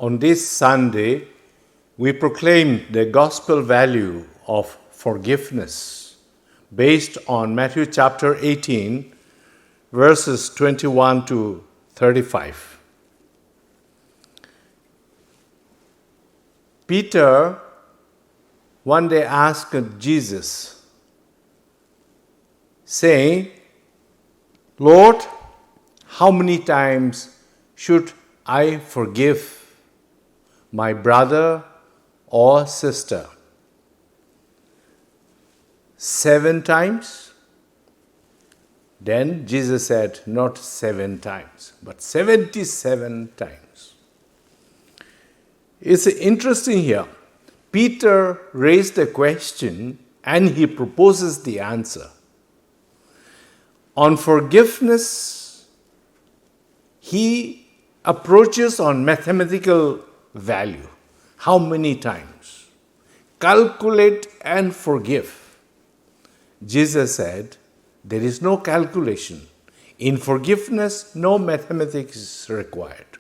on this Sunday, we proclaim the gospel value of forgiveness based on Matthew chapter 18, verses 21 to 35. Peter one day asked Jesus, saying, "Lord, how many times should I forgive my brother or sister? 7 times?" Then Jesus said, not 7 times, but 77 times. It's interesting here. Peter raised a question and he proposes the answer. On forgiveness, he approaches on mathematical value. How many times? Calculate and forgive. Jesus said, there is no calculation. In forgiveness, no mathematics is required.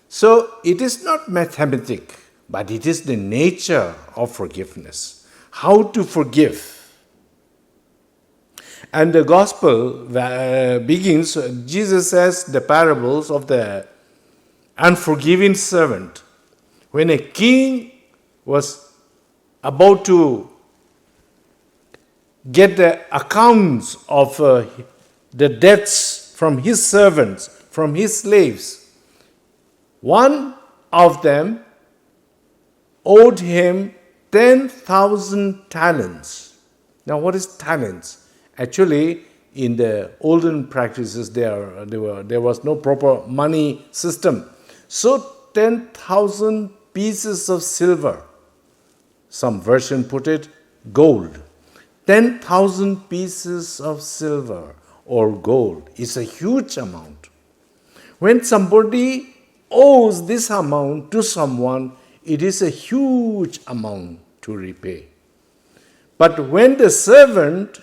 So it is not mathematics, but it is the nature of forgiveness. How to forgive. And the gospel begins, Jesus says the parables of the unforgiving servant. When a king was about to get the accounts of the debts from his servants, from his slaves, one of them owed him 10,000 talents. Now, what is talents? Actually, in the olden practices, there was no proper money system. So, 10,000 pieces of silver. Some version put it gold. 10,000 pieces of silver or gold is a huge amount. When somebody owes this amount to someone, it is a huge amount to repay. But when the servant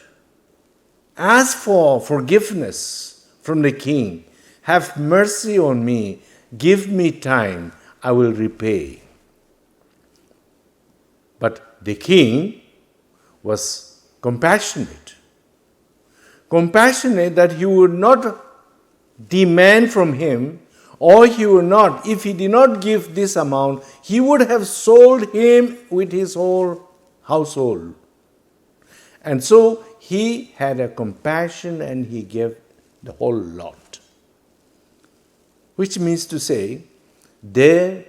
asks for forgiveness from the king, have mercy on me, give me time, I will repay. But the king was compassionate. Compassionate that he would not demand from him, or he would not, if he did not give this amount, he would have sold him with his whole household. And so he had a compassion and he gave the whole lot. Which means to say, the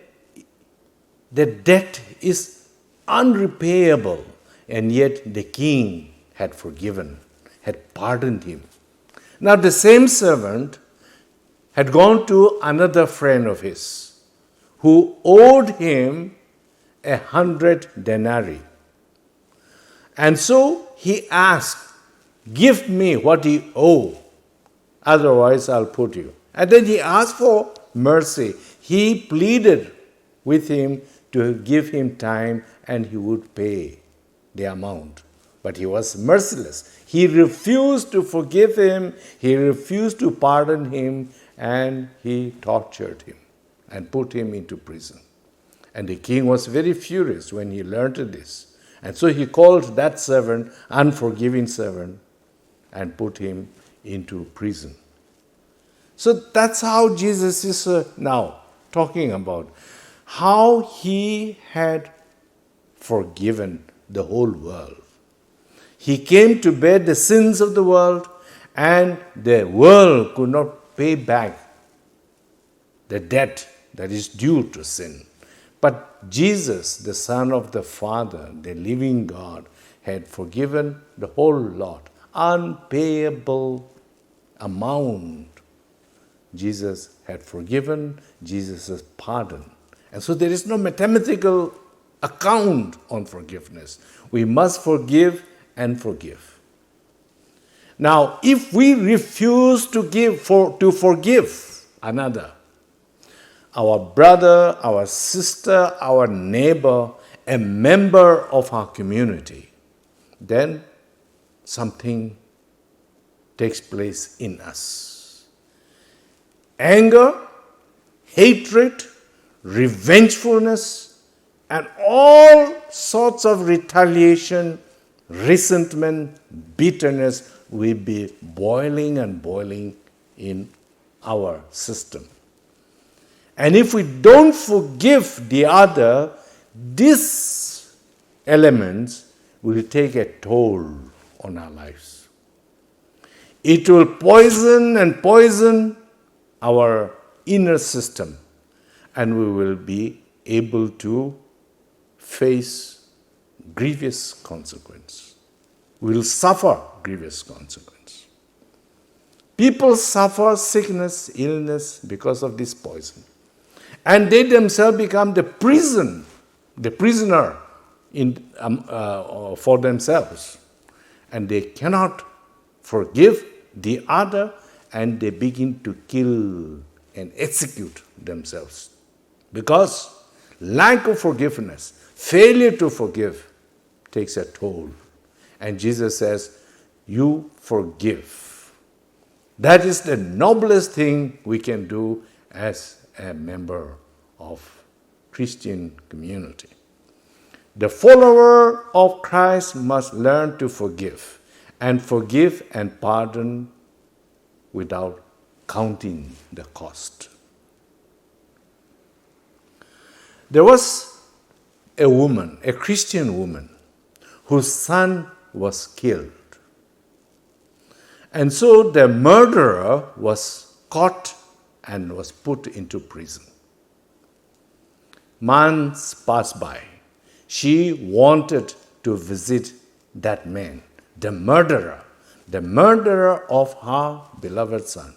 debt is unrepayable, and yet the king had forgiven, had pardoned him. Now the same servant had gone to another friend of his who owed him 100 denarii. And so he asked, give me what you owe, otherwise I'll put you. And then he asked for mercy. He pleaded with him to give him time and he would pay the amount. But he was merciless. He refused to forgive him, he refused to pardon him, and he tortured him and put him into prison. And the king was very furious when he learned this. And so he called that servant, unforgiving servant, and put him into prison. So that's how Jesus is now talking about. How he had forgiven the whole world. He came to bear the sins of the world, and the world could not pay back the debt that is due to sin. But Jesus, the Son of the Father, the living God, had forgiven the whole lot, unpayable amount. Jesus had forgiven, Jesus has pardoned. And so there is no mathematical account on forgiveness. We must forgive and forgive. Now, if we refuse to forgive another, our brother, our sister, our neighbor, a member of our community, then something takes place in us. Anger, hatred, revengefulness, and all sorts of retaliation, resentment, bitterness will be boiling and boiling in our system. And if we don't forgive the other, these elements will take a toll on our lives. It will poison and poison our inner system, and we will be able to face grievous consequence. We will suffer grievous consequence. People suffer sickness, illness because of this poison. And they themselves become the prisoner for themselves. And they cannot forgive the other, and they begin to kill and execute themselves. Because lack of forgiveness, failure to forgive, takes a toll. And Jesus says, you forgive. That is the noblest thing we can do as a member of Christian community. The follower of Christ must learn to forgive and pardon without counting the cost. There was a woman, a Christian woman, whose son was killed. And so the murderer was caught and was put into prison. Months passed by. She wanted to visit that man, the murderer of her beloved son.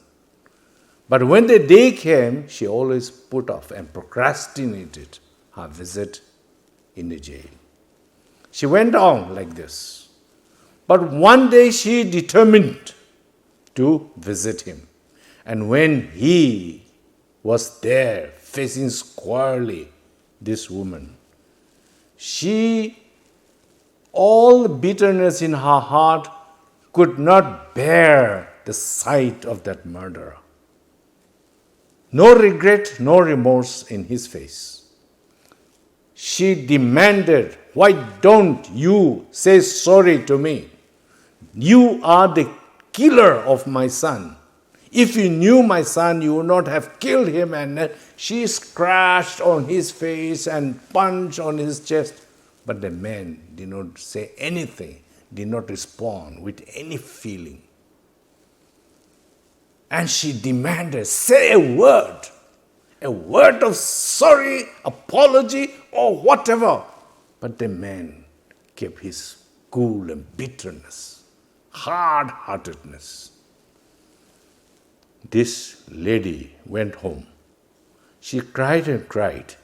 But when the day came, she always put off and procrastinated her visit in the jail. She went on like this. But one day she determined to visit him. And when he was there facing squarely this woman, all the bitterness in her heart could not bear the sight of that murderer. No regret, no remorse in his face. She demanded, why don't you say sorry to me? You are the killer of my son. If you knew my son, you would not have killed him. And she scratched on his face and punched on his chest. But the man did not say anything, did not respond with any feeling. And she demanded, say a word of sorry, apology, or whatever. But the man kept his cool and bitterness, hard-heartedness. This lady went home. She cried and cried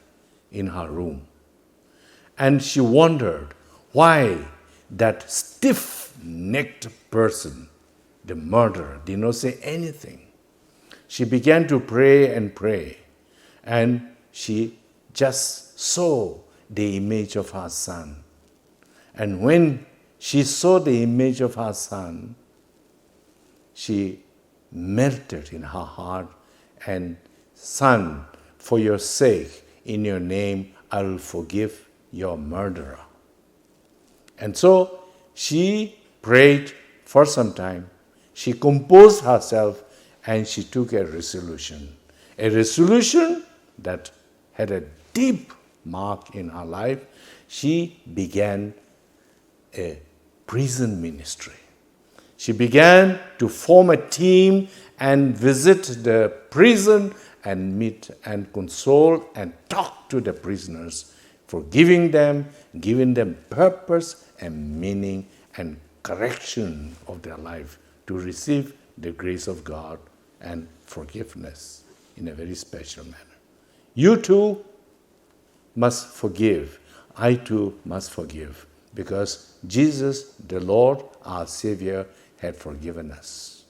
in her room. And she wondered why that stiff-necked person, the murderer, did not say anything. She began to pray and pray. And she just saw the image of her son. And when she saw the image of her son, she melted in her heart, and son, for your sake, in your name, I will forgive your murderer. And so she prayed for some time. She composed herself, and she took a resolution that had a deep mark in her life. She began a prison ministry. She began to form a team and visit the prison and meet and console and talk to the prisoners, forgiving them, giving them purpose and meaning and correction of their life to receive the grace of God and forgiveness in a very special manner. You too must forgive. I too must forgive, because Jesus, the Lord, our Savior, had forgiven us.